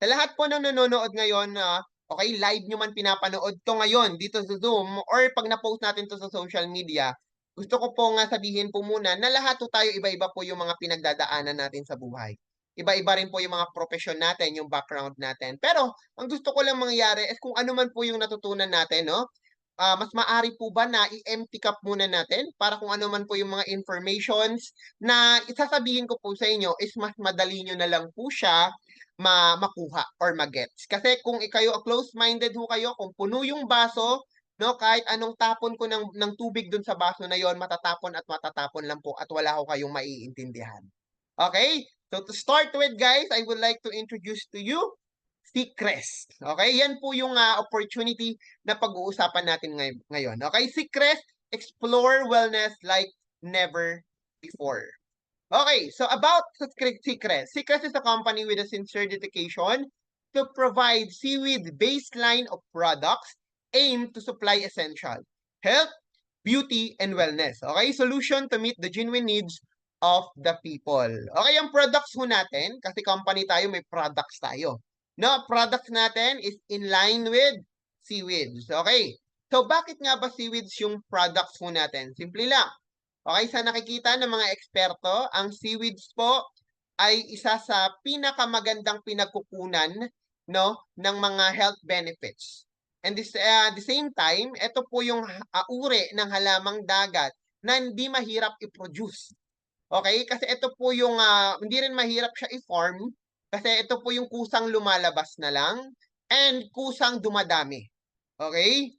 Sa lahat po ng nanonood ngayon na okay, live nyo man pinapanood to ngayon dito sa Zoom or pag na-post natin to sa social media, gusto ko po nga sabihin po muna na lahat po tayo iba-iba po yung mga pinagdadaanan natin sa buhay. Iba-iba rin po yung mga profesyon natin, yung background natin. Pero ang gusto ko lang mangyari is kung ano man po yung natutunan natin, no? Mas maari po ba na i-empty cup muna natin para kung ano man po yung mga informations na isasabihin ko po sa inyo is mas madali nyo na lang po siya makuha or magets. Kasi kung kayo close-minded ho kayo, kung puno yung baso, no, kahit anong tapon ko ng tubig dun sa baso na yon, matatapon at matatapon lang po at wala ho kayong maiintindihan. Okay? So to start with guys, I would like to introduce to you si Cres. Okay? Yan po yung opportunity na pag-uusapan natin ngayon. Okay? Si Cres, explore wellness like never before. Okay, so about Secret. Secret is a company with a sincere dedication to provide seaweed baseline of products aimed to supply essential health, beauty, and wellness. Okay, solution to meet the genuine needs of the people. Okay, ang products ho natin, kasi company tayo, may products tayo. No, products natin is in line with seaweeds. Okay, so bakit nga ba seaweeds yung products ho natin? Simple lang. Okay, sa nakikita ng mga eksperto, ang seaweeds po ay isa sa pinakamagandang pinagkukunan, no, ng mga health benefits. And the same time, ito po yung uri ng halamang dagat na hindi mahirap i-produce. Okay? Kasi ito po yung hindi rin mahirap siya i-farm kasi ito po yung kusang lumalabas na lang and kusang dumadami. Okay?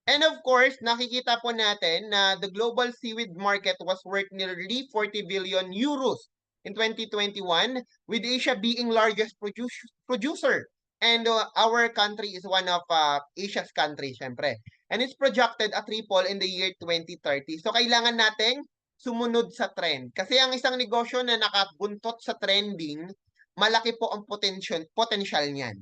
And of course, nakikita po natin na the global seaweed market was worth nearly 40 billion euros in 2021, with Asia being largest producer. And our country is one of Asia's countries, syempre. And it's projected a triple in the year 2030. So kailangan nating sumunod sa trend. Kasi ang isang negosyo na nakabuntot sa trending, malaki po ang potential niyan.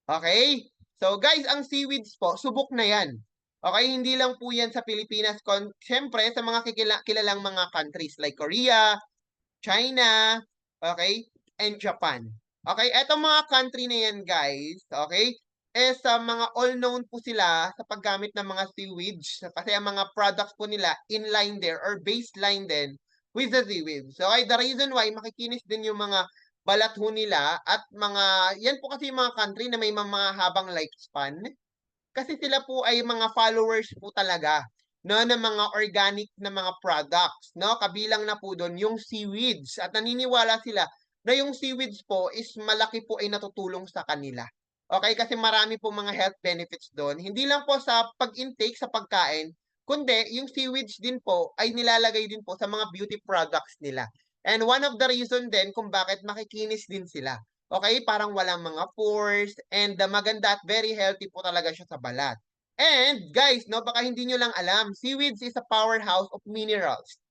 Okay? So guys, ang seaweeds po, subok na yan. Okay, hindi lang po yan sa Pilipinas. Siyempre, sa mga kilalang mga countries like Korea, China, okay, and Japan. Okay, etong mga country na yan, guys, okay, sa mga all-known po sila sa paggamit ng mga seaweeds. Kasi ang mga products po nila inline there or baseline din with the seaweeds. Okay, the reason why makikinis din yung mga balat ho nila at yan po kasi yung mga country na may mga habang lifespan kasi sila po ay mga followers po talaga no ng mga organic na mga products no kabilang na po doon yung seaweeds at naniniwala sila na yung seaweeds po is malaki po ay natutulong sa kanila. Okay, kasi marami po mga health benefits doon. Hindi lang po sa pag-intake sa pagkain, kundi yung seaweeds din po ay nilalagay din po sa mga beauty products nila. And one of the reason din kung bakit makikinis din sila. Okay, parang walang mga pores and maganda at very healthy po talaga siya sa balat. And guys, no, baka hindi nyo lang alam, seaweeds is a powerhouse of minerals.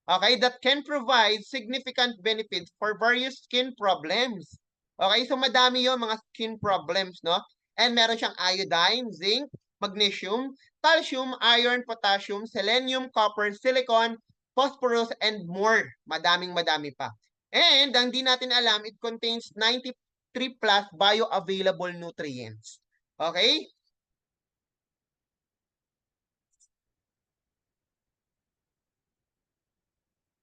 Okay, that can provide significant benefits for various skin problems. Okay, so madami yon mga skin problems, no? And meron siyang iodine, zinc, magnesium, calcium, iron, potassium, selenium, copper, silicon, phosphorus, and more. Madaming-madami pa. And ang di natin alam, it contains 93 plus bioavailable nutrients. Okay?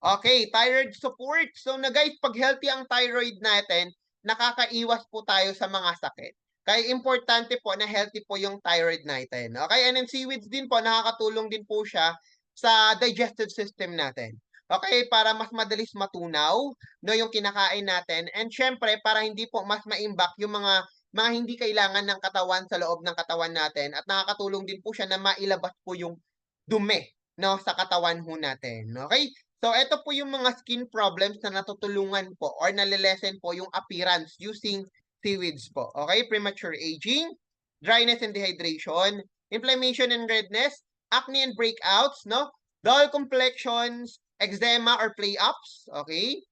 Okay, thyroid support. So na guys, pag healthy ang thyroid natin, nakakaiwas po tayo sa mga sakit. Kaya importante po na healthy po yung thyroid natin. Okay, and then seaweeds din po, nakakatulong din po siya sa digestive system natin. Okay, para mas madalis matunaw no yung kinakain natin and syempre para hindi po mas maimbak yung mga hindi kailangan ng katawan sa loob ng katawan natin at nakakatulong din po siya na mailabas po yung dumi no sa katawan ho natin. Okay? So, ito po yung mga skin problems na natutulungan po or nalilesen po yung appearance using seaweeds po. Okay? Premature aging, dryness and dehydration, inflammation and redness, acne and breakouts, no? Dull complexions, eczema or play-ups. Okay?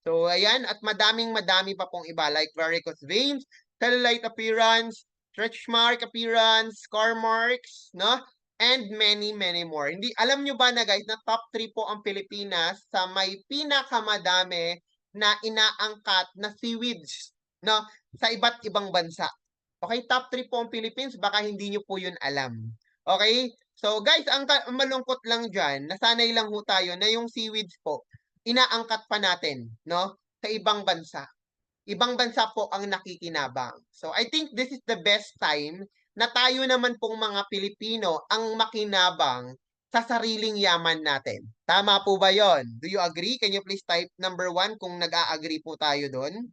So, ayan. At madaming-madami pa pong iba like varicose veins, cellulite appearance, stretch mark appearance, scar marks, no? And many, many more. Hindi, alam nyo ba na guys, na top 3 po ang Pilipinas sa may pinakamadami na inaangkat na seaweeds no, sa iba't ibang bansa. Okay, top 3 po ang Philippines, baka hindi nyo po yun alam. Okay? So guys, ang malungkot lang dyan, nasanay lang ho tayo na yung seaweeds po, inaangkat pa natin, no? Sa ibang bansa. Ibang bansa po ang nakikinabang. So I think this is the best time na tayo naman pong mga Pilipino ang makinabang sa sariling yaman natin. Tama po ba yon? Do you agree? Can you please type number 1 kung nag-a-agree po tayo doon?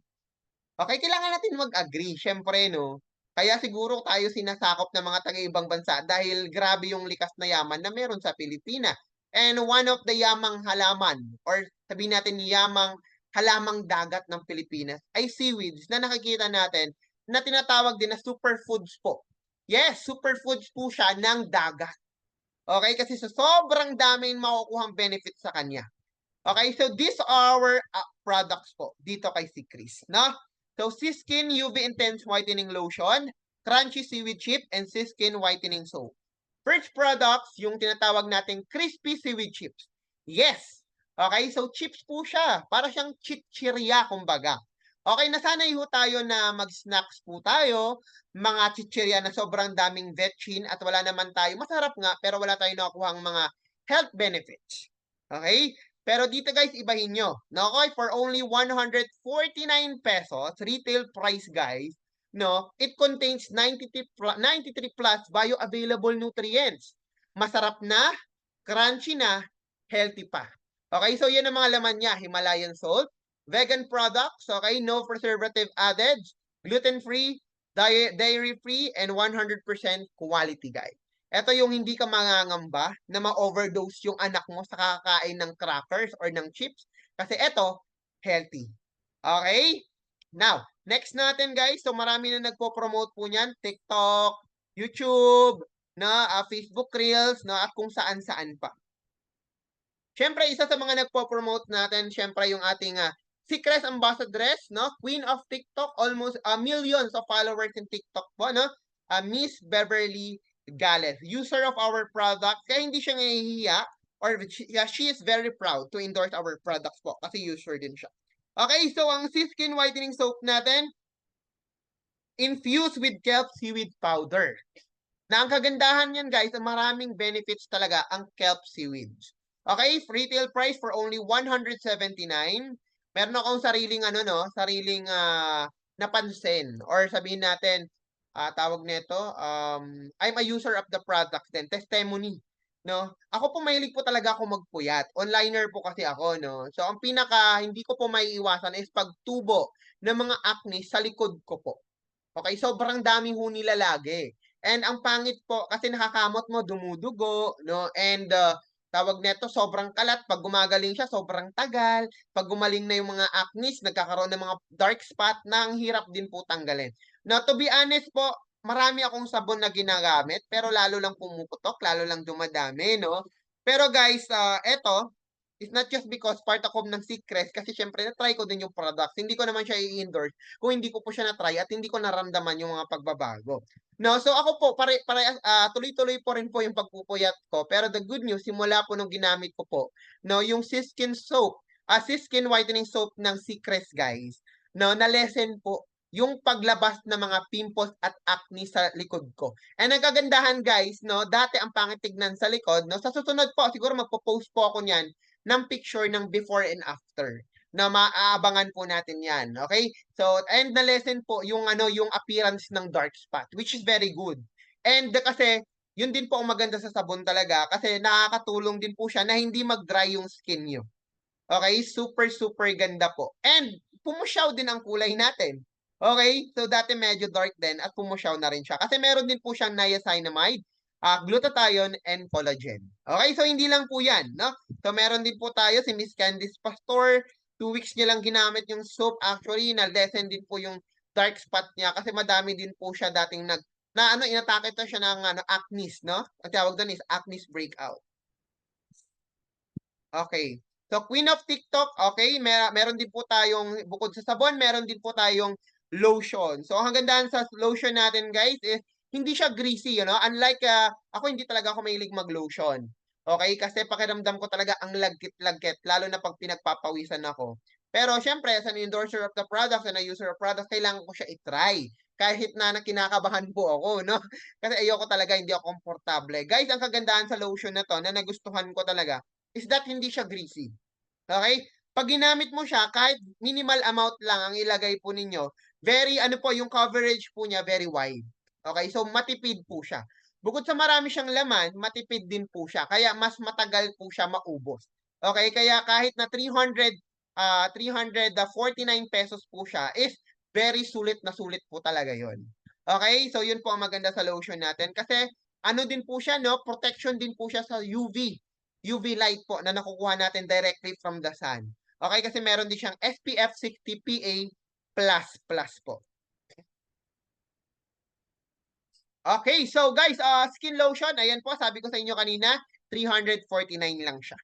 Okay, kailangan natin mag-agree, syempre, no? Kaya siguro tayo sinasakop ng mga taga-ibang bansa dahil grabe yung likas na yaman na meron sa Pilipinas. And one of the yamang halaman, or sabihin natin yamang halamang dagat ng Pilipinas, ay seaweeds na nakikita natin na tinatawag din na superfoods po. Yes, superfoods po siya ng dagat. Okay, kasi sa sobrang daming makukuhang benefits sa kanya. Okay, so these are our products po dito kay si Chris, no? So, Siskin UV Intense Whitening Lotion, Crunchy Seaweed Chip, and Siskin Whitening Soap. First products, yung tinatawag nating Crispy Seaweed Chips. Yes! Okay, so chips po siya. Para siyang chichirya, kumbaga. Okay, nasanay ho tayo na mag-snacks po tayo, mga chichirya na sobrang daming vetchin at wala naman tayo. Masarap nga, pero wala tayo nakukuhang mga health benefits. Okay? Pero dito guys, ibahin nyo. No, okay, for only 149 pesos, retail price guys, no, it contains 93 plus bioavailable nutrients. Masarap na, crunchy na, healthy pa. Okay, so yan ang mga laman niya. Himalayan salt, vegan products, okay, no preservative added, gluten-free, dairy-free, and 100% quality guys. Ito yung hindi ka mangangamba na ma-overdose yung anak mo sa kakakain ng crackers or ng chips. Kasi ito, healthy. Okay? Now, next natin guys. So marami na nagpo-promote po niyan. TikTok, YouTube, Facebook Reels, at kung saan-saan pa. Siyempre, isa sa mga nagpo-promote natin, siyempre yung ating Secret Ambassadress, no? Queen of TikTok, almost millions of followers in TikTok po, no? Miss Beverly Gales, user of our product, kaya hindi siya nahihiya or she is very proud to endorse our products po kasi user din siya. Okay, so ang Skin Whitening Soap natin, infused with kelp seaweed powder. Na ang kagandahan yan guys, maraming benefits talaga ang kelp seaweeds. Okay, retail price for only 179. Meron akong sariling sariling napansin or sabihin natin tawag nito, I'm a user of the product then, testimony, no? Ako po mahilig po talaga ako magpuyat. Onliner po kasi ako, no? So ang pinaka hindi ko po maiiwasan is pagtubo ng mga acne sa likod ko po. Okay, sobrang dami ho nila lagi. And ang pangit po kasi nakakamot mo dumudugo, no? And tawag nito sobrang kalat pag gumagaling siya, sobrang tagal. Pag gumaling na yung mga acne, nagkakaroon ng mga dark spot na ang hirap din po tanggalin. Now, to be honest po, marami akong sabon na ginagamit, pero lalo lang pumuputok, lalo lang dumadami, no? Pero guys, eto, it's not just because part ako ng Secrets, kasi syempre na-try ko din yung products. Hindi ko naman siya i-endorse kung hindi ko po siya na-try at hindi ko naramdaman yung mga pagbabago. No, so ako po, tuloy-tuloy po rin po yung pagpupuyat ko. Pero the good news, simula po nung ginamit ko po, no, yung Siskin soap, Siskin whitening soap ng Secrets guys, no, na-lessen po yung paglabas ng mga pimples at acne sa likod ko. And ang kagandahan guys, no, dati ang pangit tignan sa likod, no, sa susunod po, siguro magpo-post po ako niyan ng picture ng before and after na maaabangan po natin yan. Okay? So, and na-lessen po yung yung appearance ng dark spot, which is very good. And kasi, yun din po ang maganda sa sabon talaga kasi nakakatulong din po siya na hindi mag-dry yung skin nyo. Okay? Super, super ganda po. And pumusyaw din ang kulay natin. Okay? So, dati medyo dark din at pumusyaw na rin siya. Kasi meron din po siyang niacinamide, glutathione, and collagen. Okay? So, hindi lang po yan. No? So, meron din po tayo si Miss Candice Pastor. 2 weeks niya lang ginamit yung soap. Actually, na-lessen din po yung dark spot niya kasi madami din po siya dating inatake to siya ng acne, no? Ang tawag doon is acne breakout. Okay. So, Queen of TikTok, okay, meron din po tayong, bukod sa sabon, meron din po tayong lotion. So, ang gandahan sa lotion natin, guys, is hindi siya greasy, Unlike, ako hindi talaga ako mahilig mag-lotion. Okay? Kasi pakiramdam ko talaga ang lagkit-lagkit, lalo na pag pinagpapawisan ako. Pero syempre, as an endorser of the product and a user of product, kailangan ko siya i-try. Kahit na kinakabahan po ako, no? Kasi ayoko talaga, hindi ako komportable. Guys, ang kagandahan sa lotion na to, na nagustuhan ko talaga, is that hindi siya greasy. Okay? Pag ginamit mo siya, kahit minimal amount lang ang ilagay po ninyo, very, ano po, yung coverage po niya, very wide. Okay? So, matipid po siya. Bukod sa marami siyang laman, matipid din po siya. Kaya mas matagal po siya maubos. Okay? Kaya kahit na 349 pesos po siya, is very sulit na sulit po talaga yon. Okay? So, yun po ang maganda sa lotion natin. Kasi, ano din po siya, no? Protection din po siya sa UV light po na nakukuha natin directly from the sun. Okay, kasi meron din siyang SPF 60 PA++ po. Okay, so guys, skin lotion, ayan po, sabi ko sa inyo kanina, 349 lang siya.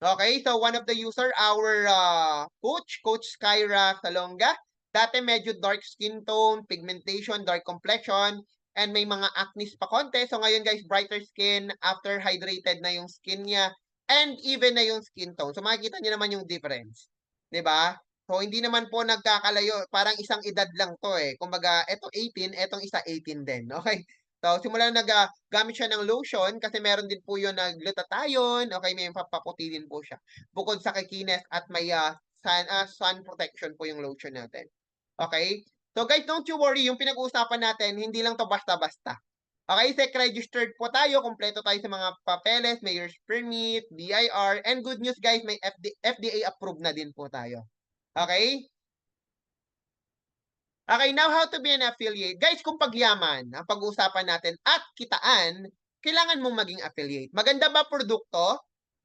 Okay, so one of the user, our Coach Kyra Salonga, dati medyo dark skin tone, pigmentation, dark complexion, and may mga acne pa konti. So ngayon guys, brighter skin, after hydrated na yung skin niya, and even na yung skin tone. So makikita niyo naman yung difference. 'Di ba? So hindi naman po nagkakalayo, parang isang edad lang to eh. Kumbaga, eto 18, etong isa 18 din. Okay? So, simula gamit siya ng lotion kasi meron din po yun na glutathione. Okay, may papaputi din po siya. Bukod sa kikinis at may sun protection po yung lotion natin. Okay? So guys, don't you worry. Yung pinag-uusapan natin, hindi lang to basta-basta. Okay, SEC registered po tayo. Kompleto tayo sa mga papeles. Mayor's permit, BIR. And good news guys, may FDA approved na din po tayo. Okay? Okay, now how to be an affiliate. Guys, kung pagyaman ang pag-uusapan natin at kitaan, kailangan mong maging affiliate. Maganda ba produkto?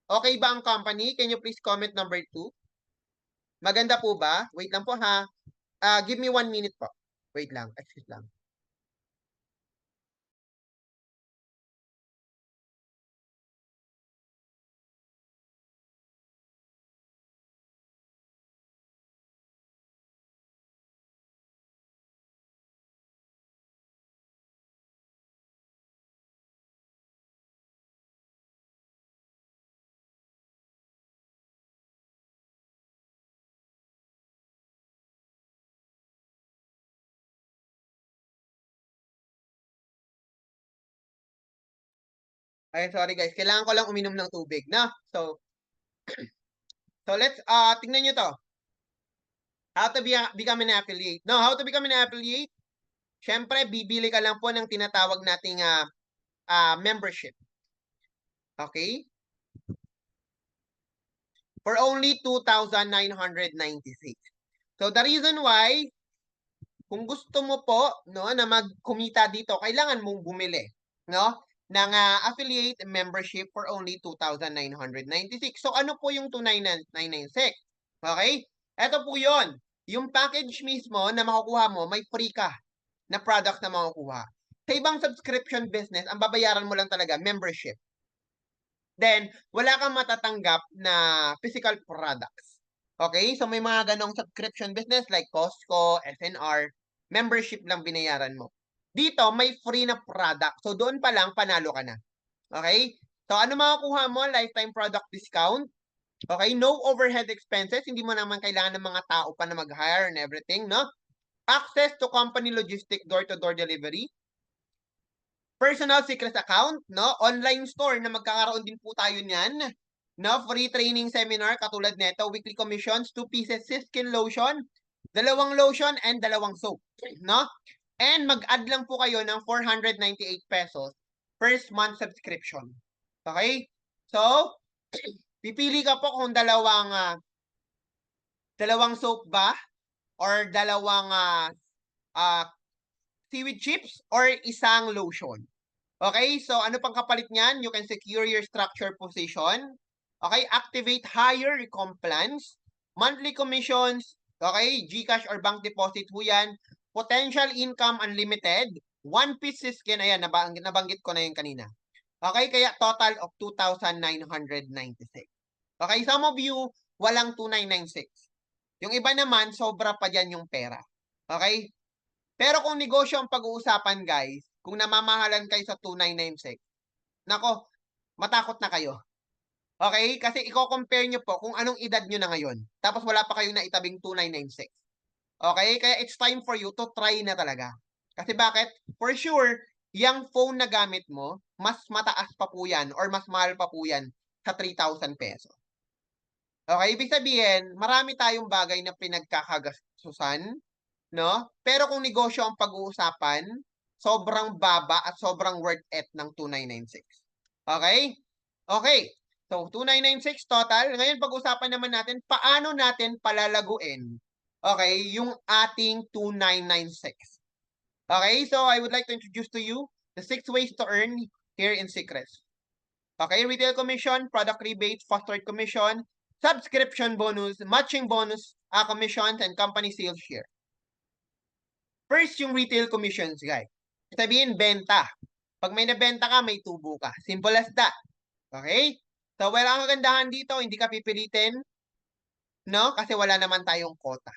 Okay ba ang company? Can you please comment number 2? Maganda po ba? Wait lang po ha. Give me 1 minute po. Wait lang. Excuse lang. Ay, sorry guys. Kailangan ko lang uminom ng tubig, na? So let's, tingnan nyo to. How to become an affiliate. No, how to become an affiliate? Siyempre, bibili ka lang po ng tinatawag nating membership. Okay? For only 2,996. So the reason why, kung gusto mo po no na magkumita dito, kailangan mong bumili no ng affiliate membership for only 2,996. So ano po yung 2,996? Okay? Ito po 'yon. Yung package mismo na makukuha mo, may free ka na product na makukuha. Sa ibang subscription business, ang babayaran mo lang talaga membership. Then, wala kang matatanggap na physical products. Okay? So, may mga ganong subscription business like Costco, SNR, membership lang binayaran mo. Dito, may free na product. So, doon pa lang, panalo ka na. Okay? So, ano makukuha mo? Lifetime product discount. Okay? No overhead expenses. Hindi mo naman kailangan ng mga tao pa na mag-hire and everything, no? Access to company logistic door-to-door delivery. Personal secret account, no? Online store na magkakaroon din po tayo niyan. No? Free training seminar katulad nito, weekly commissions, 2 pieces skin lotion, 2 lotion, and 2 soap. No? And mag-add lang po kayo ng 498 pesos first month subscription. Okay? So, pipili ka po kung dalawang soap ba or dalawang seaweed chips or isang lotion. Okay, so ano pang kapalit niyan? You can secure your structure position. Okay, activate higher recomp plans, monthly commissions, okay, GCash or bank deposit po yan, potential income unlimited, one piece skin, ayan, nabanggit ko na yun kanina. Okay, kaya total of 2,996. Okay, some of you, walang 2,996. Yung iba naman, sobra pa dyan yung pera. Okay, pero kung negosyo ang pag-uusapan, guys, kung namamahalan kayo sa 2,996, nako, matakot na kayo. Okay? Kasi i-compare nyo po kung anong edad nyo na ngayon. Tapos wala pa kayong naitabing 2996. Okay? Kaya it's time for you to try na talaga. Kasi bakit? For sure, yung phone na gamit mo, mas mataas pa po yan or mas mahal pa po yan sa 3,000 pesos. Okay? Ibig sabihin, marami tayong bagay na pinagkakagastusan, no? Pero kung negosyo ang pag-uusapan, sobrang baba at sobrang worth it ng 2,996. Okay? Okay. So, 2,996 total. Ngayon, pag-usapan naman natin, paano natin palalaguin, okay, yung ating 2,996. Okay? So, I would like to introduce to you the 6 ways to earn here in Secrets. Okay? Retail commission, product rebate, foster commission, subscription bonus, matching bonus, commissions, and company sales share. First, yung retail commissions, guys. Sabihin, benta. Pag may nabenta ka, may tubo ka. Simple as that. Okay? So, wala ang kagandahan dito, hindi ka pipilitin, no? Kasi wala naman tayong quota.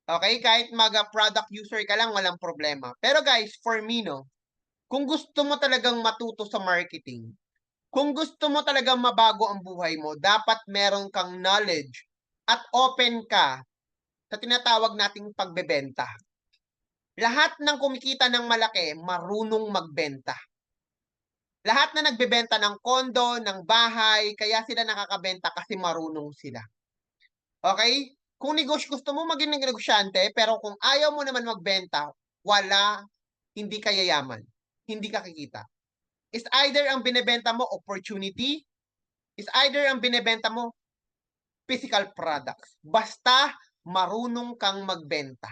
Okay? Kahit mag-product user ka lang, walang problema. Pero guys, for me, no? Kung gusto mo talagang matuto sa marketing, kung gusto mo talagang mabago ang buhay mo, dapat meron kang knowledge at open ka sa tinatawag nating pagbebenta. Lahat ng kumikita ng malaki, marunong magbenta. Lahat na nagbebenta ng kondo, ng bahay, kaya sila nakakabenta kasi marunong sila. Okay? Kung gusto mo maging negosyante, pero kung ayaw mo naman magbenta, hindi ka yayaman. Hindi ka kikita. Is either ang binebenta mo opportunity, is either ang binebenta mo physical products. Basta marunong kang magbenta.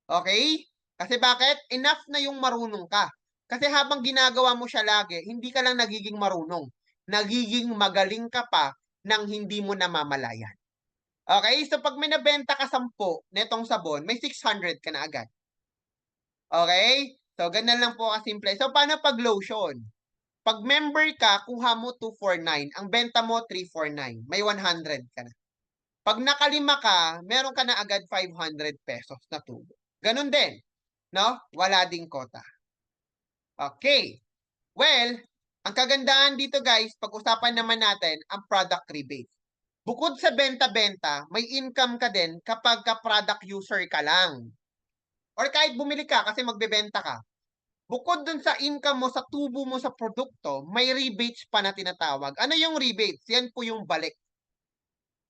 Okay? Kasi bakit? Enough na yung marunong ka. Kasi habang ginagawa mo siya lagi, hindi ka lang nagiging marunong. Nagiging magaling ka pa nang hindi mo namamalayan. Okay? So pag may nabenta ka 10 netong sabon, may 600 ka na agad. Okay? So ganun lang po kasimple. So paano pag lotion? Pag member ka, kuha mo 249. Ang benta mo 349. May 100 ka na. Pag nakalima ka, meron ka na agad 500 pesos na tubo. Ganun din. No? Wala ding kota. Okay. Well, ang kagandahan dito guys, pag-usapan naman natin ang product rebate. Bukod sa benta-benta, may income ka din kapag ka-product user ka lang. Or kahit bumili ka kasi magbebenta ka. Bukod dun sa income mo, sa tubo mo sa produkto, may rebates pa na tinatawag. Ano yung rebates? Yan po yung balik.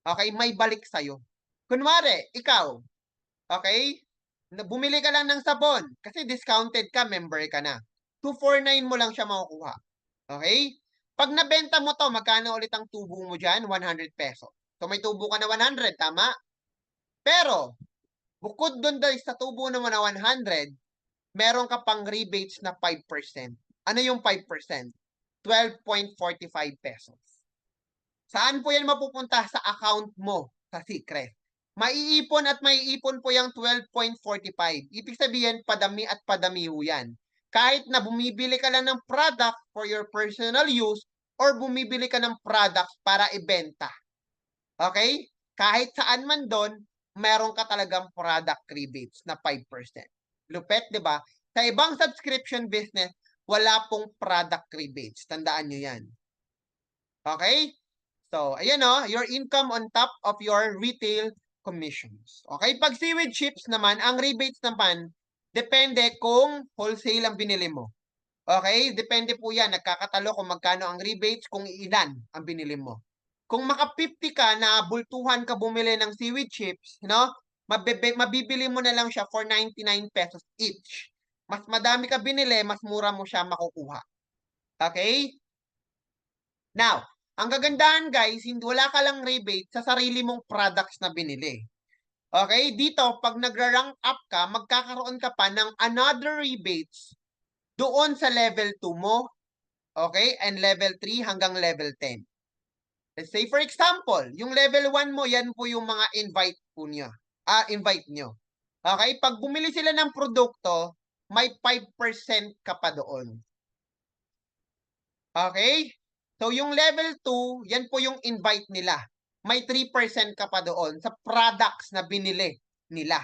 Okay? May balik sa'yo. Kunwari, ikaw, okay? Bumili ka lang ng sabon kasi discounted ka, member ka na. 249 mo lang siya makukuha. Okay? Pag nabenta mo to, magkano ulit ang tubo mo dyan? 100 pesos. So may tubo ka na 100, tama? Pero, bukod doon dahil sa tubo naman na 100, meron ka pang rebates na 5%. Ano yung 5%? 12.45 pesos. Saan po yan mapupunta? Sa account mo sa Secret. Maiipon at maiipon po yung 12.45. Ibig sabihin, padami at padami ho yan. Kahit na bumibili ka lang ng product for your personal use or bumibili ka ng products para ibenta. Okay? Kahit saan man doon, meron ka talagang product rebates na 5%. Lupet, di ba? Sa ibang subscription business, wala pong product rebates. Tandaan nyo yan. Okay? So, ayan o, your income on top of your retail commissions. Okay? Pag seaweed chips naman, ang rebates naman, depende kung wholesale ang binili mo. Okay? Depende po yan. Nagkakatalo kung magkano ang rebates, kung ilan ang binili mo. Kung maka 50 ka na bultuhan ka bumili ng seaweed chips, no? Mabibili mo na lang siya for 99 pesos each. Mas madami ka binili, mas mura mo siya makukuha. Okay? Now, ang kagandahan guys, wala ka lang rebate sa sarili mong products na binili. Okay? Dito, pag nagra-rank up ka, magkakaroon ka pa ng another rebates doon sa level 2 mo. Okay? And level 3 hanggang level 10. Let's say for example, yung level 1 mo, yan po yung mga invite po niyo. Invite nyo. Okay? Pag bumili sila ng produkto, may 5% ka pa doon. Okay? So, yung level 2, yan po yung invite nila. May 3% ka pa doon sa products na binili nila.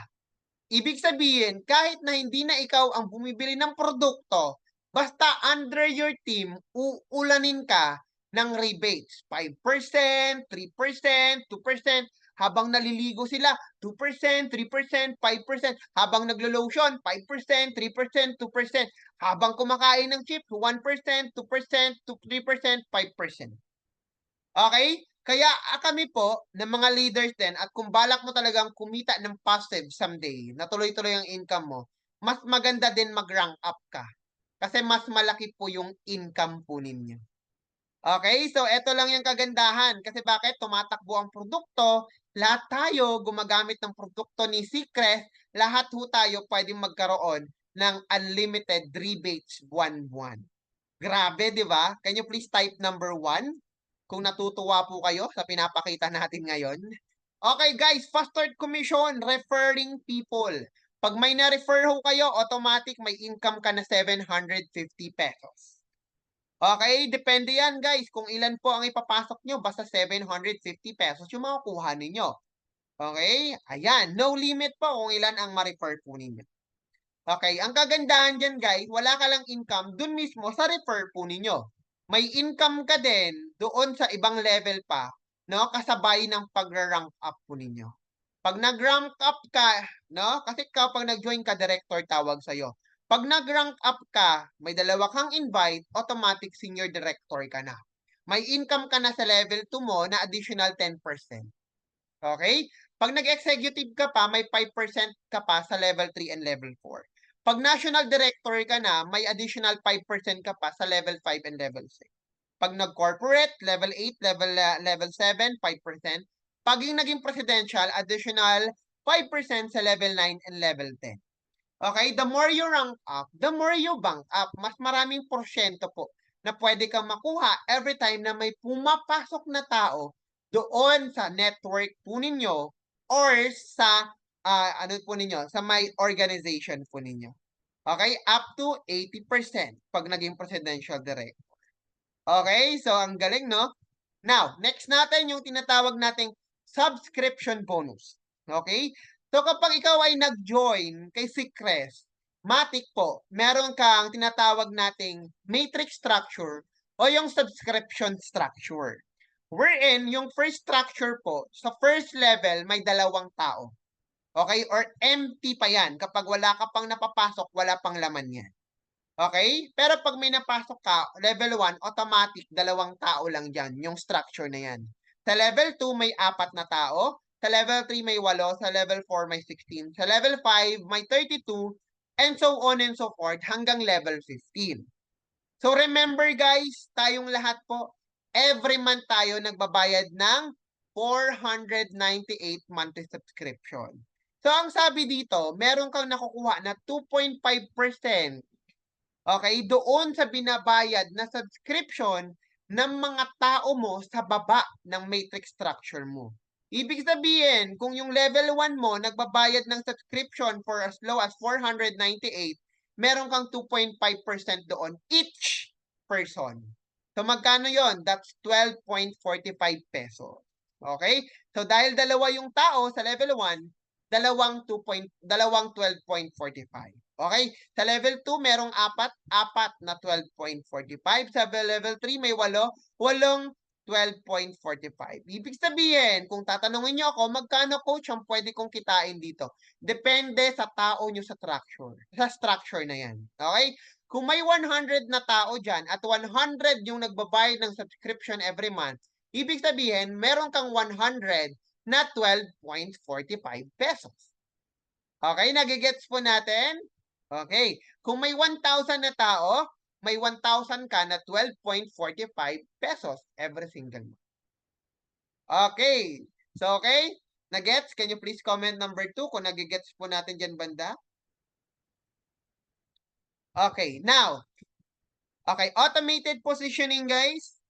Ibig sabihin, kahit na hindi na ikaw ang bumibili ng produkto, basta under your team, uulanin ka, ng rebates. 5%, 3%, 2%. Habang naliligo sila, 2%, 3%, 5%. Habang naglo-lotion, 5%, 3%, 2%. Habang kumakain ng chips, 1%, 2%, 3%, 5%. Okay? Kaya kami po, ng mga leaders din, at kung balak mo talagang kumita ng passive someday, na tuloy-tuloy ang income mo, mas maganda din mag-rank up ka. Kasi mas malaki po yung income po ninyo. Okay? So, eto lang yung kagandahan. Kasi bakit? Tumatakbo ang produkto. Lahat tayo gumagamit ng produkto ni Secret. Lahat ho tayo pwedeng magkaroon ng unlimited rebates buwan-buwan. Grabe, di ba? Can you please type number 1? Kung natutuwa po kayo sa pinapakita natin ngayon. Okay guys, fast start commission, referring people. Pag may na-refer ho kayo, automatic may income ka na 750 pesos. Okay, depende yan guys kung ilan po ang ipapasok nyo. Basta 750 pesos yung makukuha ninyo. Okay, ayan, no limit po kung ilan ang ma-refer po ninyo. Okay, ang kagandahan dyan guys, wala ka lang income dun mismo sa refer po ninyo. May income ka din doon sa ibang level pa, no? Kasabay ng pag-rank up po ninyo. Pag nag-rank up ka, no? Kasi kapag nag-join ka, director tawag sa'yo. Pag nag-rank up ka, may dalawa kang invite, automatic senior director ka na. May income ka na sa level 2 mo na additional 10%. Okay? Pag nag-executive ka pa, may 5% ka pa sa level 3 and level 4. Pag national director ka na, may additional 5% ka pa sa level 5 and level 6. Pag nag-corporate, level 8, level 7, 5%. Pag yung naging presidential, additional 5% sa level 9 and level 10. Okay? The more you rank up, the more you bank up. Mas maraming porsyento po na pwede kang makuha every time na may pumapasok na tao doon sa network po ninyo or sa ano po ninyo, sa may organization po ninyo. Okay? Up to 80% pag naging presidential director. Okay? So, ang galing, no? Now, next natin yung tinatawag nating subscription bonus. Okay? So, kapag ikaw ay nag-join kay Secret, matik po, meron kang tinatawag nating matrix structure o yung subscription structure. Wherein, yung first structure po, sa first level, may 2 tao. Okay? Or empty pa yan. Kapag wala ka pang napapasok, wala pang laman yan. Okay? Pero pag may napasok ka, level 1, automatic, 2 tao lang dyan, yung structure na yan. Sa level 2, may 4 na tao. Sa level 3, may 8. Sa level 4, may 16. Sa level 5, may 32. And so on and so forth, hanggang level 15. So remember guys, tayong lahat po, every month tayo nagbabayad ng 498 monthly subscription. So ang sabi dito, meron kang nakukuha na 2.5%. Okay, doon sa binabayad na subscription ng mga tao mo sa baba ng matrix structure mo. Ibig sabihin, kung yung level 1 mo nagbabayad ng subscription for as low as 498, meron kang 2.5% doon each person. So magkano yon? That's 12.45 pesos. Okay? So dahil dalawa yung tao sa level 1, dalawang 12.45. Okay? Sa level 2, merong 4 na 12.45. Sa level 3, may 8 12.45. Ibig sabihin, kung tatanungin nyo ako, magkano coach ang pwede kong kitain dito? Depende sa tao nyo sa structure. Sa structure na yan. Okay? Kung may 100 na tao dyan at 100 yung nagbabayad ng subscription every month, ibig sabihin, meron kang 100 na 12.45 pesos. Okay? Nagigets po natin? Okay. Kung may 1,000 na tao, may 1,000 ka na 12.45 pesos every single month. Okay. So, okay? Nagets? Can you please comment number 2 kung nagigets po natin dyan banda? Okay. Now, okay. Automated positioning, guys.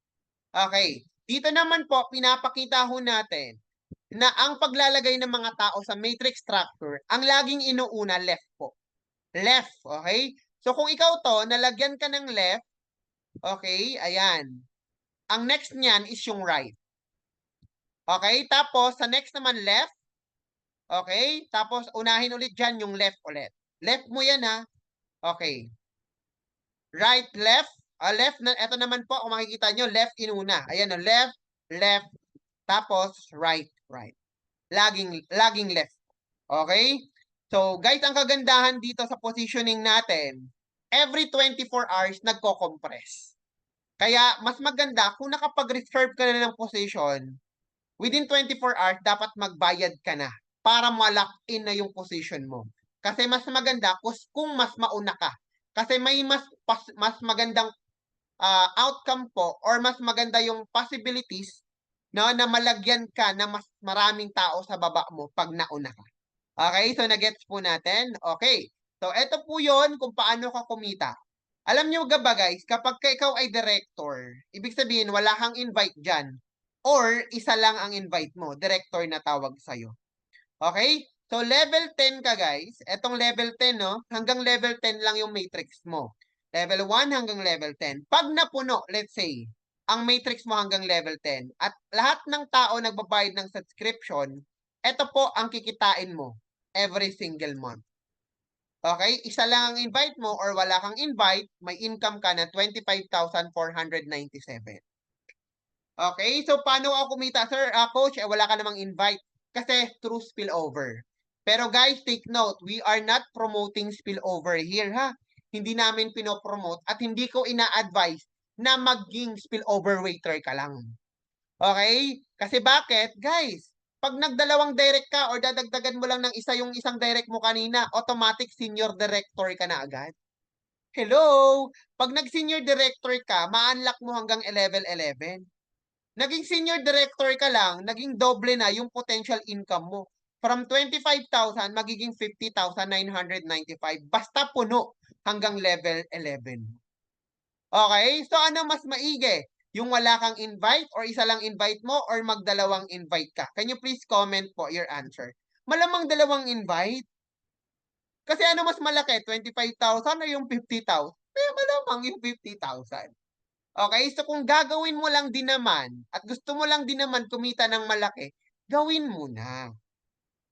Okay. Dito naman po, pinapakita ho natin na ang paglalagay ng mga tao sa matrix structure, ang laging inuuna left po. Left, okay? So kung ikaw to, nalagyan ka ng left, okay, ayan. Ang next niyan is yung right. Okay, tapos sa next naman left, okay, tapos unahin ulit dyan yung left ulit. Left mo yan ha, okay. Right, left, Left, na, ito naman po, kung makikita nyo, left inuna. Ayan o, left, left, tapos right, right. Laging left. Okay? So, guys, ang kagandahan dito sa positioning natin, every 24 hours, nagko-compress. Kaya, mas maganda, kung nakapag-reserve ka na ng position, within 24 hours, dapat magbayad ka na para ma-lock in na yung position mo. Kasi mas maganda kung mas mauna ka. Kasi may mas magandang outcome po or mas maganda yung possibilities na malagyan ka na mas maraming tao sa baba mo pag nauna ka. Okay, so nagets po natin? Okay. So, ito po yon kung paano ka kumita. Alam nyo ba guys, kapag ikaw ay director, ibig sabihin wala kang invite dyan. Or isa lang ang invite mo, director na tawag sa'yo. Okay? So, level 10 ka guys. Etong level 10, no? Hanggang level 10 lang yung matrix mo. Level 1 hanggang level 10. Pag napuno, let's say, ang matrix mo hanggang level 10, at lahat ng tao nagbabayad ng subscription, ito po ang kikitain mo every single month. Okay? Isa lang ang invite mo or wala kang invite, may income ka na 25,497. Okay? So, paano ako kumita, sir? Coach, wala ka namang invite. Kasi through spillover. Pero guys, take note, we are not promoting spillover here, ha? Hindi namin pinopromote at hindi ko ina-advise na maging spillover waiter ka lang. Okay? Kasi bakit? Guys, pag nagdalawang direct ka or dadagdagan mo lang ng isa yung isang direct mo kanina, automatic senior director ka na agad. Hello? Pag nag-senior director ka, ma-unlock mo hanggang level 11. Naging senior director ka lang, naging doble na yung potential income mo. From 25,000, magiging 50,995. Basta puno hanggang level 11. Okay? So ano mas maigi? Yung wala kang invite or isa lang invite mo or magdalawang invite ka? Can you please comment po your answer? Malamang dalawang invite. Kasi ano mas malaki? 25,000 o yung 50,000? Malamang yung 50,000. Okay? So kung gagawin mo lang din naman at gusto mo lang din naman kumita ng malaki, gawin mo na.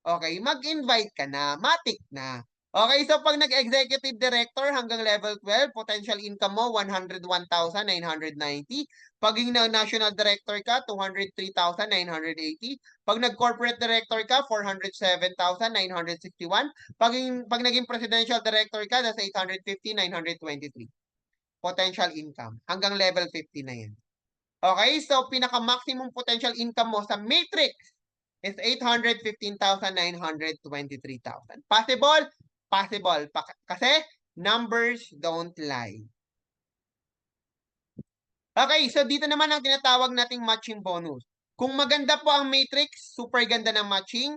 Okay? Mag-invite ka na. Matik na. Okay? So pag nag-executive director hanggang level 12, potential income mo 101,990. Pag national director ka, 203,980. Pag nag-corporate director ka, 407,961. Pag naging presidential director ka, that's 850,923 potential income. Hanggang level 50 na yan. Okay? So, pinaka-maximum potential income mo sa matrix is 815,923,000. Possible? Possible. Kasi numbers don't lie. Okay, so dito naman ang tinatawag nating matching bonus. Kung maganda po ang matrix, super ganda ng matching,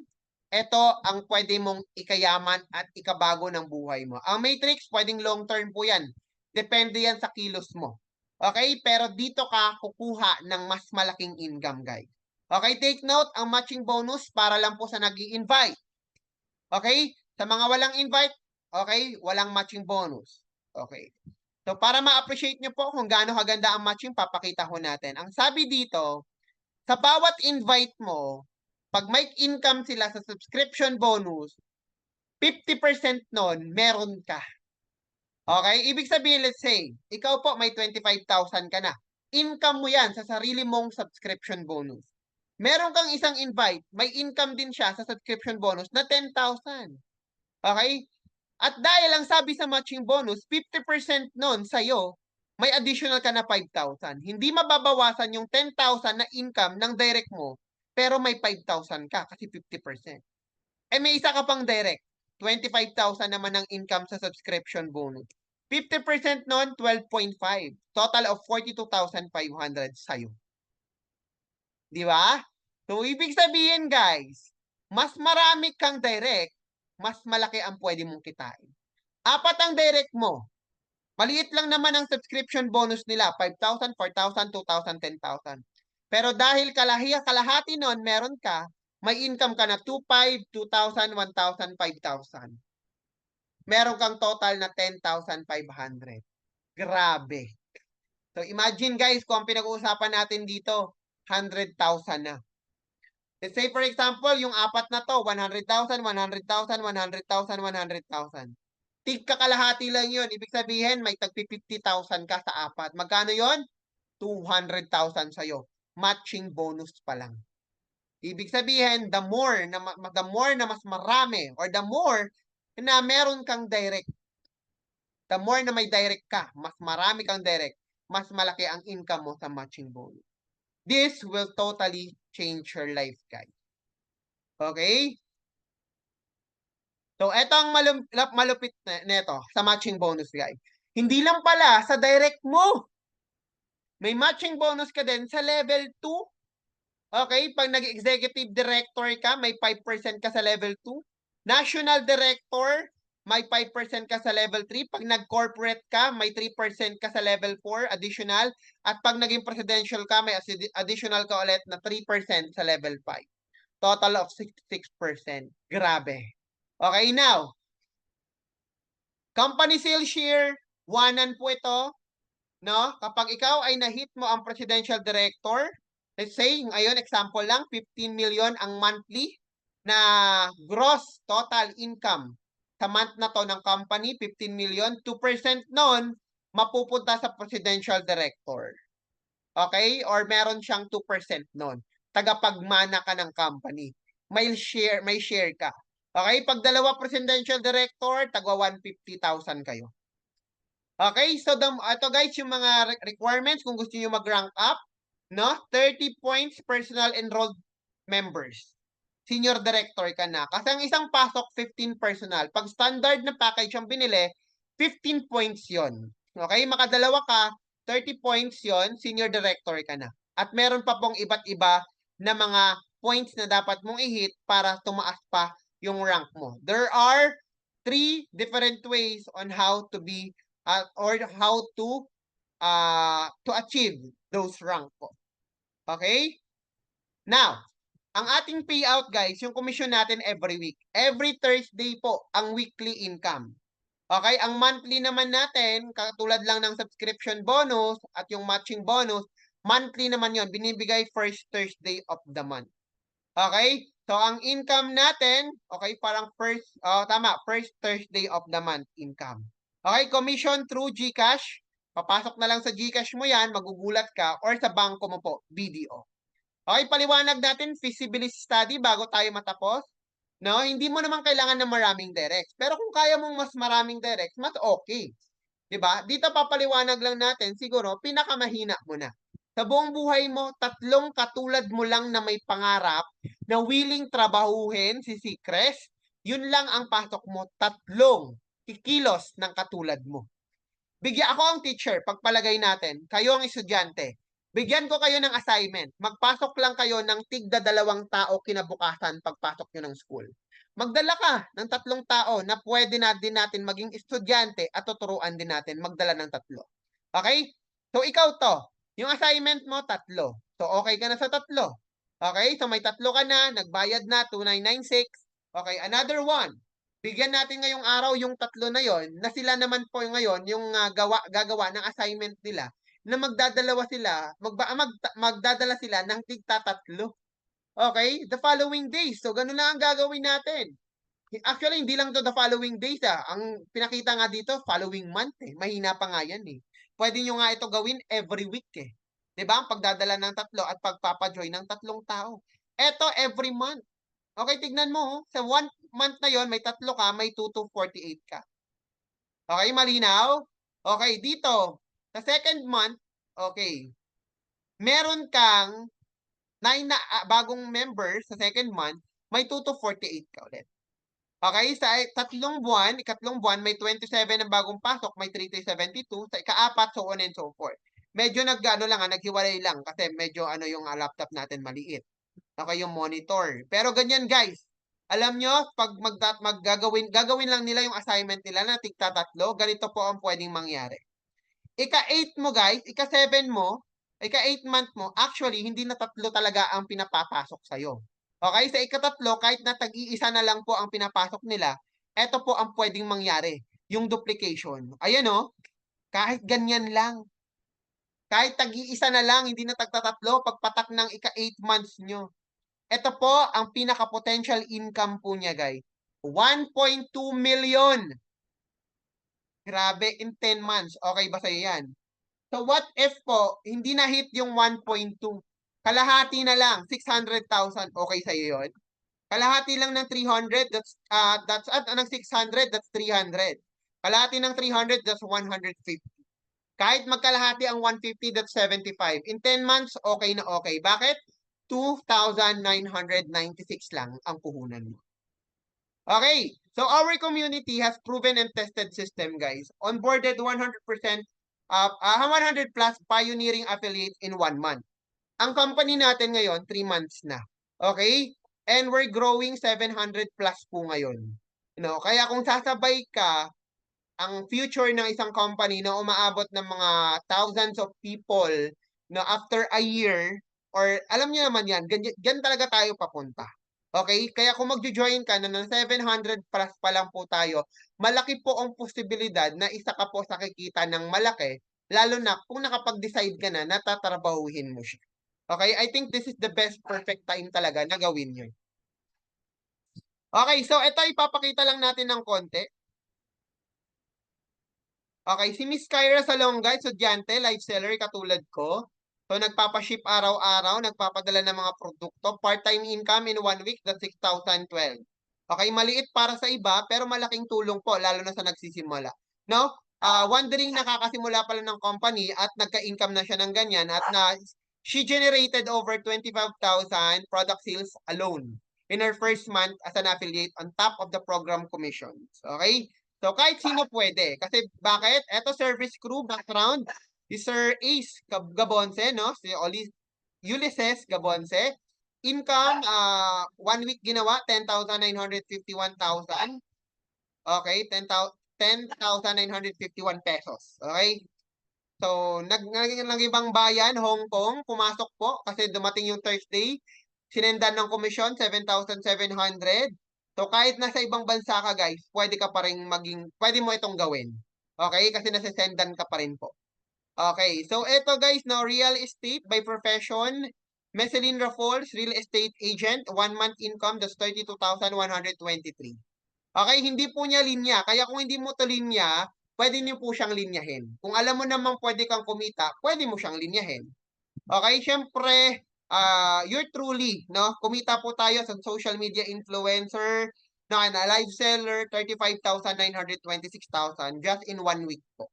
ito ang pwede mong ikayaman at ikabago ng buhay mo. Ang matrix, pwedeng long term po yan. Depende yan sa kilos mo. Okay? Pero dito ka kukuha ng mas malaking income, guys. Okay? Take note, ang matching bonus para lang po sa nag-i-invite. Okay? Sa mga walang invite, okay? Walang matching bonus. Okay. So, para ma-appreciate nyo po kung gaano kaganda ang matching, papakita ko natin. Ang sabi dito, sa bawat invite mo, pag may income sila sa subscription bonus, 50% nun, meron ka. Okay? Ibig sabihin, let's say, ikaw po may 25,000 ka na. Income mo yan sa sarili mong subscription bonus. Meron kang isang invite, may income din siya sa subscription bonus na 10,000. Okay? At dahil ang sabi sa matching bonus, 50% nun sa'yo, may additional ka na 5,000. Hindi mababawasan yung 10,000 na income ng direct mo, pero may 5,000 ka kasi 50%. Eh may isa ka pang direct. 25,000 naman ang income sa subscription bonus. 50% nun, 12.5. Total of 42,500 sa'yo. Di ba? So, ibig sabihin guys, mas marami kang direct, mas malaki ang pwede mong kitain. 4 ang direct mo. Maliit lang naman ang subscription bonus nila. 5,000, 4,000, 2,000, 10,000. Pero dahil kalahati nun, meron ka, may income ka na 2,500, 2,000, 1,000, 5,000. Meron kang total na 10,500. Grabe. So imagine guys, kung ang pinag-uusapan natin dito, 100,000 na. Let's say for example, yung 4 na to, 100,000, 100,000, 100,000, 100,000. tigka kalahati lang yun. Ibig sabihin, may tagpi 50,000 ka sa apat. Magkano yon? 200,000 sa'yo. Matching bonus pa lang. Ibig sabihin, the more na mas marami or the more na meron kang direct, the more na may direct ka, mas marami kang direct, mas malaki ang income mo sa matching bonus. This will totally change your life, guys. Okay? So, eto ang malupit neto sa matching bonus, guys. Hindi lang pala sa direct mo. May matching bonus ka din sa level 2. Okay? Pag nag-executive director ka, may 5% ka sa level 2. National director, may 5% ka sa level 3. Pag nag-corporate ka, may 3% ka sa level 4 additional. At pag naging presidential ka, may additional ka ulit na 3% sa level 5. Total of 66%. Grabe. Okay, now, company sales share, 1 po ito. No? Kapag ikaw ay na-hit mo ang presidential director, let's say, ngayon, example lang, 15 million ang monthly na gross total income sa month na to ng company, 15 million, 2% nun, mapupunta sa presidential director. Okay? Or meron siyang 2% nun. Tagapagmana ka ng company. May share ka. Okay? Pag dalawa presidential director, tagwa 150,000 kayo. Okay? So, ito guys, yung mga requirements kung gusto niyo mag-rank up, no? 30 points personal enrolled members. Senior director ka na. Kasi ang isang pasok, 15 personal. Pag standard na package ang binili, 15 points yon. Okay? Makadalawa ka, 30 points yon, senior director ka na. At meron pa pong iba't iba na mga points na dapat mong i-hit para tumaas pa yung rank mo. There are 3 different ways on how to be or how to achieve those rank po. Okay? Now, ang ating payout guys, yung commission natin every week. Every Thursday po ang weekly income. Okay? Ang monthly naman natin, katulad lang ng subscription bonus at yung matching bonus, monthly naman yon, binibigay first Thursday of the month. Okay? So, ang income natin, okay, parang first Thursday of the month income. Okay, commission through GCash. Papasok na lang sa GCash mo yan, magugulat ka, or sa bangko mo po, BDO. Okay, paliwanag natin, feasibility study bago tayo matapos. No, hindi mo naman kailangan ng maraming directs. Pero kung kaya mong mas maraming directs, mas okay. Diba? Dito papaliwanag lang natin, siguro, pinakamahina mo na. Sa buong buhay mo, 3 katulad mo lang na may pangarap na willing trabahuhin si Secres, yun lang ang pasok mo, 3 kikilos ng katulad mo. Bigyan ako ang teacher, pagpalagay natin, kayo ang estudyante. Bigyan ko kayo ng assignment. Magpasok lang kayo ng tigda 2 tao kinabukasan pagpasok nyo ng school. Magdala ka ng 3 tao na pwede na din natin maging estudyante at tuturuan din natin magdala ng 3. Okay? So ikaw to, yung assignment mo 3. So okay ka na sa 3. Okay? So may 3 ka na, nagbayad na 2,996. Okay, another 1. Bigyan natin ngayong araw yung 3 na yon na sila naman po ngayon yung gagawa ng assignment nila na magdadala sila ng tigta 3. Okay? The following days. So, ganun lang ang gagawin natin. Actually, hindi lang to the following days. Ang pinakita nga dito, following month. Mahina pa nga yan. Pwede nyo nga ito gawin every week. Diba? Ang pagdadala ng 3 at pagpapajoy ng 3 tao. Ito every month. Okay, tignan mo. Sa 1 month na yon may 3 ka, may 2 to 48 ka. Okay, malinaw? Okay, dito. Sa second month, okay. Meron kang 9 na bagong members sa second month, may 2 to 48 ka ulit. Okay, sa 3 buwan, ikatlong buwan, may 27 ang bagong pasok, may 3 to 72. Sa ika-4, so on and so forth. Medyo naghiwalay lang kasi medyo yung laptop natin maliit. Okay, yung monitor. Pero ganyan guys, alam nyo, pag gagawin lang nila yung assignment nila na tigta 3, ganito po ang pwedeng mangyari. Ika-8 mo guys, ika-7 mo, ika-8 month mo, actually, hindi na 3 talaga ang pinapapasok sa'yo. Okay, sa ika-3, kahit na tag-iisa na lang po ang pinapasok nila, eto po ang pwedeng mangyari, yung duplication. Ayan kahit ganyan lang. Kahit tag-iisa na lang, hindi na tagta-3, pagpatak ng ika-8 months nyo. Ito po ang pinaka-potential income po niya, guys. 1.2 million. Grabe, in 10 months. Okay ba sa'yo yan? So what if po, hindi na hit yung 1.2? Kalahati na lang, 600,000. Okay sa'yo yun? Kalahati lang ng 300, that's at ng 600, that's 300. Kalahati ng 300, that's 150. Kahit magkalahati ang 150, that's 75. In 10 months, okay na okay. Bakit? 2,996 lang ang puhunan mo. Okay, so our community has proven and tested system, guys. Onboarded 100%, 100 plus pioneering affiliates in 1 month. Ang company natin ngayon, 3 months na. Okay? And we're growing 700 plus po ngayon. Kaya kung sasabay ka, ang future ng isang company na umaabot ng mga thousands of people na after a year, or alam niyo naman yan, ganyan talaga tayo papunta. Okay? Kaya kung magjo-join ka na ng 700 plus pa lang po tayo, malaki po ang posibilidad na isa ka po sa kikita ng malaki, lalo na kung nakapag-decide ka na, natatrabahuhin mo siya. Okay? I think this is the best perfect time talaga na gawin yun. Okay, so ito ipapakita lang natin ng konti. Okay, si Miss Kyra Salonga, estudyante, live seller katulad ko. So nagpapaship araw-araw, nagpapadala ng mga produkto. Part-time income in 1 week, that's 6,012. Okay, maliit para sa iba, pero malaking tulong po, lalo na sa nagsisimula. No? Wondering nakakasimula pala ng company at nagka-income na siya ng ganyan at she generated over 25,000 product sales alone in her first month as an affiliate on top of the program commissions. Okay? So, kahit sino pwede. Kasi, bakit? Eto, service crew, background, si Sir Ace Gabonce, no? Si Ulysses Gabonce. Income, 1 week ginawa, 10,951,000. Okay, 10,951 pesos. Okay? So, ng ibang bayan, Hong Kong, pumasok po kasi dumating yung Thursday. Sinendan ng komisyon, 7,700. So, kahit nasa ibang bansa ka, guys, pwede ka pa rin pwede mo itong gawin. Okay? Kasi nasisendan ka pa rin po. Okay. So, ito guys, no, real estate by profession. Meselin Raffles, real estate agent. 1 month income, that's 32,123. Okay? Hindi po niya linya. Kaya kung hindi mo to linya, pwede niyo po siyang linyahin. Kung alam mo namang pwede kang kumita, pwede mo siyang linyahin. Okay? Siyempre, you're truly, no? Kumita po tayo sa social media influencer, na live seller, 35,926,000 just in 1 week po.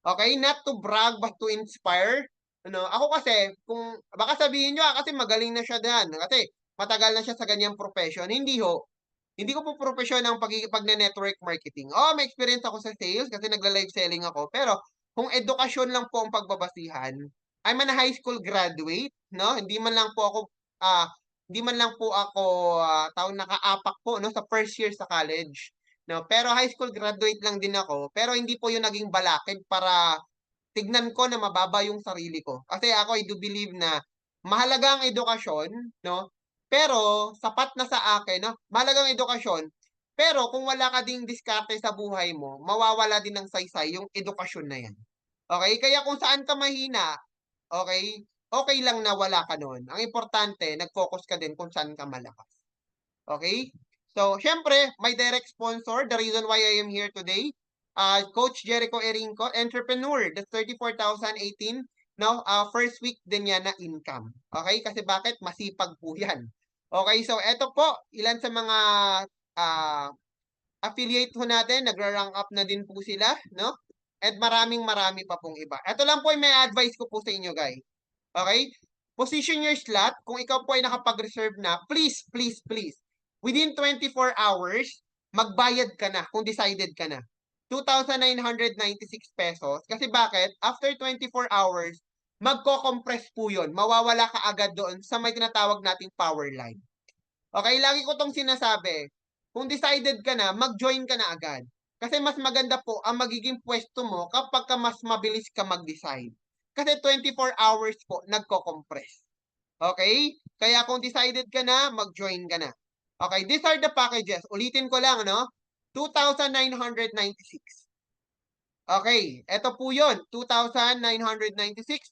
Okay? Not to brag, but to inspire. Ako kasi, kung baka sabihin nyo, kasi magaling na siya dyan. Kasi matagal na siya sa ganyang profession. Hindi ho. Hindi ko po profesyon ang pag-network marketing. May experience ako sa sales kasi nagla-live selling ako. Pero kung edukasyon lang po ang pagbabasihan, I'm a high school graduate, no? Hindi man lang po ako nakaapak po no sa first year sa college, no? Pero high school graduate lang din ako. Pero hindi po 'yung naging balakid para tignan ko na mababa 'yung sarili ko. Kasi ako I do believe na mahalaga ang edukasyon, no? Pero sapat na sa akin, no? Mahalagang edukasyon. Pero kung wala ka ding diskarte sa buhay mo, mawawala din ng saysay yung edukasyon na yan. Okay? Kaya kung saan ka mahina, okay? Okay lang na wala ka nun. Ang importante, nag-focus ka din kung saan ka malakas. Okay? So, syempre, my direct sponsor, the reason why I am here today, Coach Jericho Erinco, entrepreneur, that's 34,018. Now, first week din yan na income. Okay? Kasi bakit? Masipag po yan. Okay, so eto po, ilan sa mga affiliate ho natin, nagra-rank up na din po sila, no? At marami pa pong iba. Ito lang po yung may advice ko po sa inyo, guys. Okay? Position your slot. Kung ikaw po ay nakapag-reserve na, please, please, please, within 24 hours, magbayad ka na kung decided ka na. 2,996 pesos. Kasi bakit? After 24 hours, magko-compress po yun. Mawawala ka agad doon sa may tinatawag nating power line. Okay, lagi ko tong sinasabi. Kung decided ka na, mag-join ka na agad. Kasi mas maganda po ang magiging pwesto mo kapag ka mas mabilis ka mag-decide. Kasi 24 hours po, nagko-compress. Okay? Kaya kung decided ka na, mag-join ka na. Okay, these are the packages. Ulitin ko lang, no? 2,996. Okay, eto po yun. 2,996,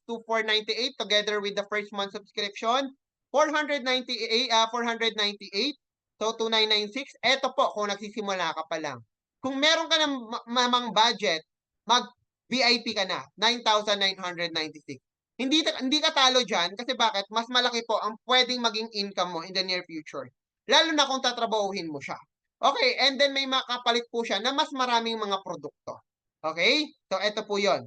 2,498 together with the first month subscription. 498, 498. So, 2,996. Eto po, kung nagsisimula ka pa lang. kung meron ka ng mamang budget, mag-VIP ka na, 9,996. Hindi ka talo dyan kasi bakit? Mas malaki po ang pwedeng maging income mo in the near future. Lalo na kung tatrabahuhin mo siya. Okay, and then may makapalit po siya na mas maraming mga produkto. Okay? So, ito po yon.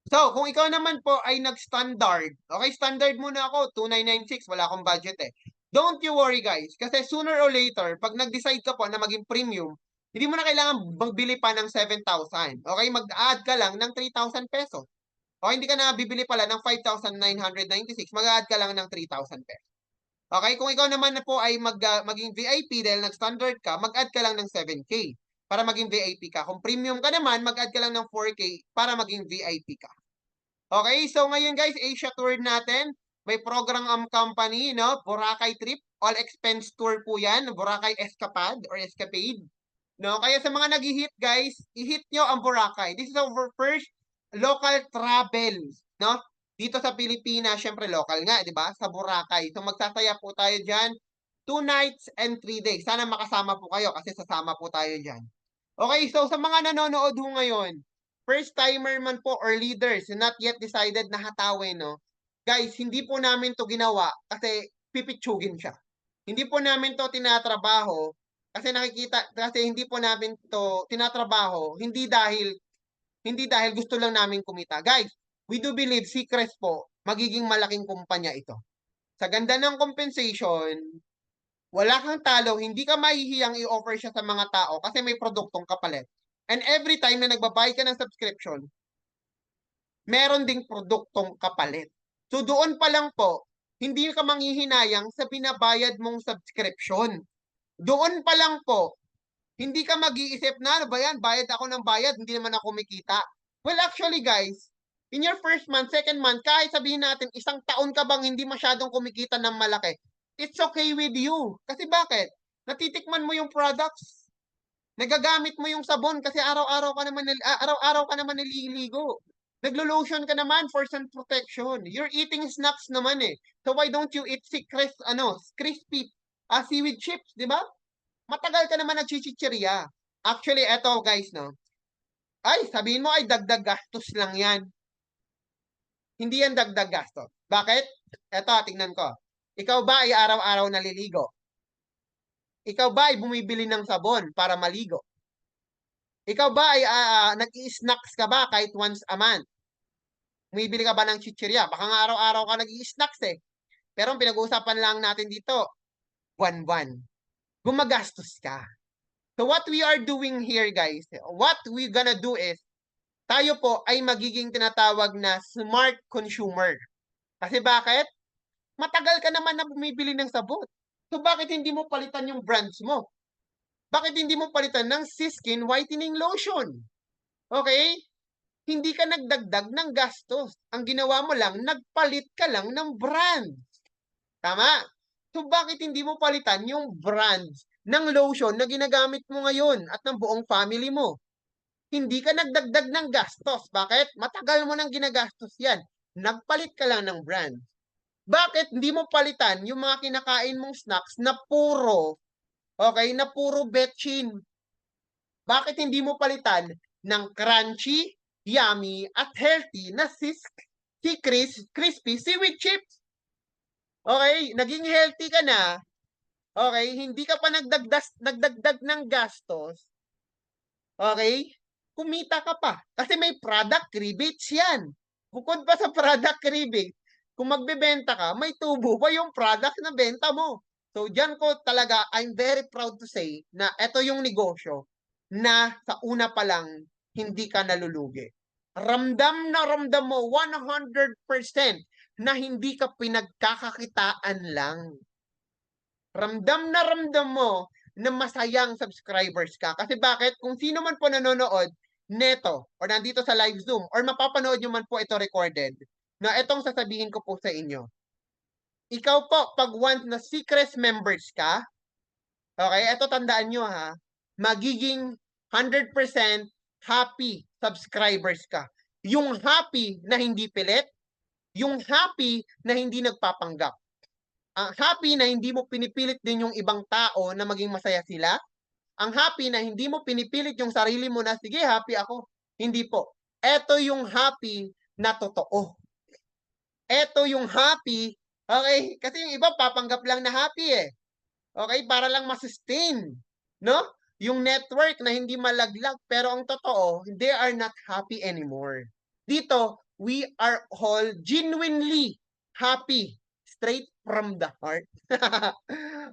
So, kung ikaw naman po ay nag-standard, okay, standard muna ako, 2,996, wala akong budget eh. Don't you worry guys, kasi sooner or later, pag nag-decide ka po na maging premium, hindi mo na kailangan magbili pa ng 7,000. Okay, mag-add ka lang ng 3,000 pesos. O hindi ka na bibili pala ng 5,996, mag-add ka lang ng 3,000 pesos. Okay, kung ikaw naman na po ay maging VIP dahil nag-standard ka, mag-add ka lang ng 7K para maging VIP ka. Kung premium ka naman, mag-add ka lang ng 4K para maging VIP ka. Okay, so ngayon guys, Asia tour natin. May program ang company, no? Boracay trip, all expense tour po 'yan, Boracay Escapade or Escapade. No, kaya sa mga nag-hit guys, i-hit nyo ang Boracay. This is our first local travel, no? Dito sa Pilipinas, syempre local nga, 'di ba? Sa Boracay. So magsasaya po tayo diyan 2 nights and 3 days. Sana makasama po kayo kasi sasama po tayo diyan. Okay, so sa mga nanonood ho ngayon, first timer man po or leaders not yet decided na hatawin, no? Guys, hindi po namin to ginawa kasi pipitsugin siya. Hindi po namin to tinatrabaho kasi hindi po namin to tinatrabaho hindi dahil gusto lang namin kumita. Guys, we do believe Secrets po magiging malaking kumpanya ito. Sa ganda ng compensation, wala kang talo, hindi ka mahihiyang i-offer siya sa mga tao kasi may produktong kapalit. And every time na nagbabayad ka ng subscription, meron ding produktong kapalit. So doon pa lang po, hindi ka manghihinayang sa binabayad mong subscription. Doon pa lang po, hindi ka mag-iisip na, ano ba yan, bayad ako ng bayad, hindi naman ako kumikita. Well, actually guys, in your first month, second month, kahit sabihin natin, isang taon ka bang hindi masyadong kumikita ng malaki, it's okay with you. Kasi bakit? Natitikman mo yung products. Nagagamit mo yung sabon kasi araw-araw ka naman nililigo. Naglo-lotion ka naman for sun protection. You're eating snacks naman eh. So why don't you eat crispy seaweed chips, di ba? Matagal ka naman nagchichichirya. Actually, eto guys, no? Ay, sabihin mo ay dagdag gastos lang yan. Hindi yan dagdag gastos. Bakit? Eto, tingnan ko. Ikaw ba ay araw-araw naliligo? Ikaw ba ay bumibili ng sabon para maligo? Ikaw ba ay nag-i-snacks ka ba kahit once a month? Bumibili ka ba ng chichirya? Baka nga araw-araw ka nag-i-snacks eh. Pero ang pinag-uusapan lang natin dito, buwan-buwan. Gumagastos ka. So what we are doing here guys, what we gonna do is, tayo po ay magiging tinatawag na smart consumer. Kasi bakit? Matagal ka naman na bumibili ng sabon. So bakit hindi mo palitan yung brands mo? Bakit hindi mo palitan ng Skin Whitening Lotion? Okay? Hindi ka nagdagdag ng gastos. Ang ginawa mo lang, nagpalit ka lang ng brand. Tama? So bakit hindi mo palitan yung brands ng lotion na ginagamit mo ngayon at ng buong family mo? Hindi ka nagdagdag ng gastos. Bakit? Matagal mo nang ginagastos yan. Nagpalit ka lang ng brand. Bakit hindi mo palitan yung mga kinakain mong snacks na puro betchin? Bakit hindi mo palitan ng crunchy, yummy, at healthy na crispy seaweed chips? Okay, naging healthy ka na. Okay, hindi ka pa nagdagdag ng gastos. Okay? Kumita ka pa. Kasi may product rebates yan. Bukod pa sa product rebate, kung magbebenta ka, may tubo pa yung product na benta mo. So, diyan ko talaga, I'm very proud to say na ito yung negosyo na sa una pa lang, hindi ka nalulugi. Ramdam na ramdam mo 100% na hindi ka pinagkakakitaan lang. Ramdam na ramdam mo na masayang subscribers ka. Kasi bakit? Kung sino man po nanonood neto or nandito sa live Zoom or mapapanood nyo man po ito recorded, na itong sasabihin ko po sa inyo. Ikaw po, pag once na Secrets members ka, okay, ito tandaan nyo ha, magiging 100% happy subscribers ka. Yung happy na hindi pilit, yung happy na hindi nagpapanggap. Happy na hindi mo pinipilit din yung ibang tao na maging masaya sila, Ang happy na hindi mo pinipilit yung sarili mo na, sige, happy ako. Hindi po. Ito yung happy na totoo. Ito yung happy, okay? Kasi yung iba papanggap lang na happy eh. Okay? Para lang masustain, no? Yung network na hindi malaglag, pero ang totoo, they are not happy anymore. Dito, we are all genuinely happy, straight from the heart.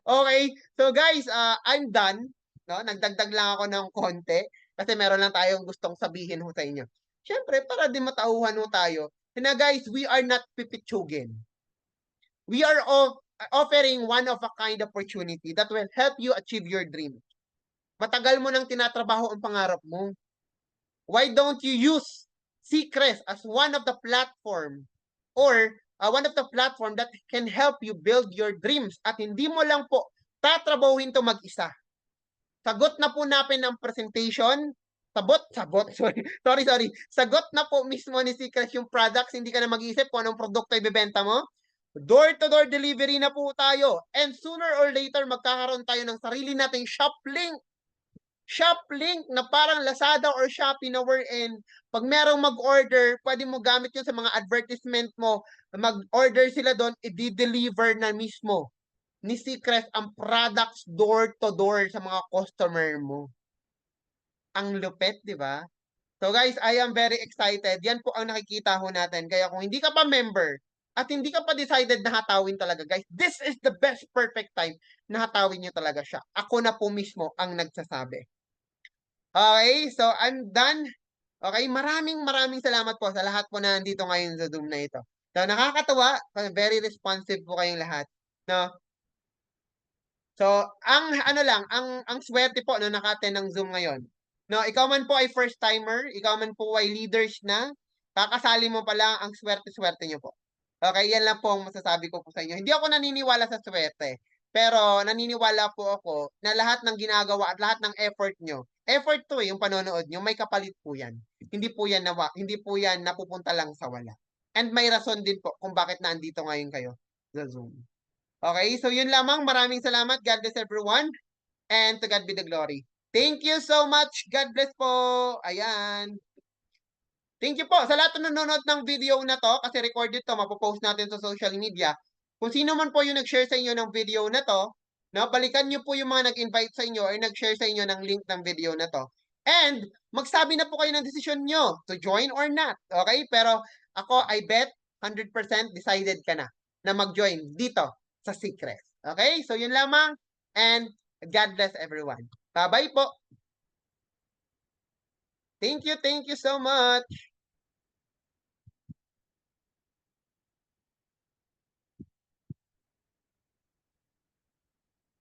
Okay, so guys, I'm done. No? Nagdagdag lang ako ng konti kasi meron lang tayong gustong sabihin ho sa inyo. Siyempre, para di matauhan ho tayo, na guys, we are not pipitsugin. We are offering one of a kind opportunity that will help you achieve your dream. Matagal mo nang tinatrabaho ang pangarap mo. Why don't you use Seacrest as one of the platform or one of the platform that can help you build your dreams at hindi mo lang po tatrabahuin to mag-isa. Sagot na po natin ang presentation. Sabot, sorry. Sagot na po mismo ni Seacrest yung products, hindi ka na mag-iisip kung anong produkto ibebenta mo. Door-to-door delivery na po tayo. And sooner or later, magkakaroon tayo ng sarili nating shop link. Shop link na parang Lazada or Shopee na wherein pag merong mag-order, pwede mo gamit yun sa mga advertisement mo. Mag-order sila doon, i-deliver na mismo ni Seacrest ang products door-to-door sa mga customer mo. Ang lupet, di ba? So guys, I am very excited. Yan po ang nakikita ho natin. Kaya kung hindi ka pa member at hindi ka pa decided na hatawin talaga, guys, this is the best perfect time na hatawin nyo talaga siya. Ako na po mismo ang nagsasabi. Okay, so I'm done. Okay, maraming salamat po sa lahat po na nandito ngayon sa Zoom na ito. So nakakatawa, very responsive po kayong lahat. No? So, ang ano lang, ang swerte po no naka-attend ng Zoom ngayon. No, ikaw man po ay first timer, ikaw man po ay leaders na, kakasali mo pa lang ang swerte-swerte niyo po. Okay, yan lang po ang masasabi ko po sa inyo. Hindi ako naniniwala sa swerte, pero naniniwala po ako na lahat ng ginagawa at lahat ng effort nyo, effort to yung panonood nyo, may kapalit po yan. Hindi po yan napupunta lang sa wala. And may rason din po kung bakit nandito ngayon kayo sa Zoom. Okay, so yun lamang. Maraming salamat. God bless everyone. And to God be the glory. Thank you so much. God bless po. Ayan. Thank you po sa lahat na nanonood ng video na to kasi recorded to, mapopost natin sa social media. Kung sino man po yung nag-share sa inyo ng video na to, balikan nyo po yung mga nag-invite sa inyo or nag-share sa inyo ng link ng video na to. And magsabi na po kayo ng desisyon nyo to join or not. Okay? Pero ako, I bet 100% decided ka na mag-join dito sa Seacrest. Okay? So yun lamang. And God bless everyone. Bye-bye po. Thank you so much.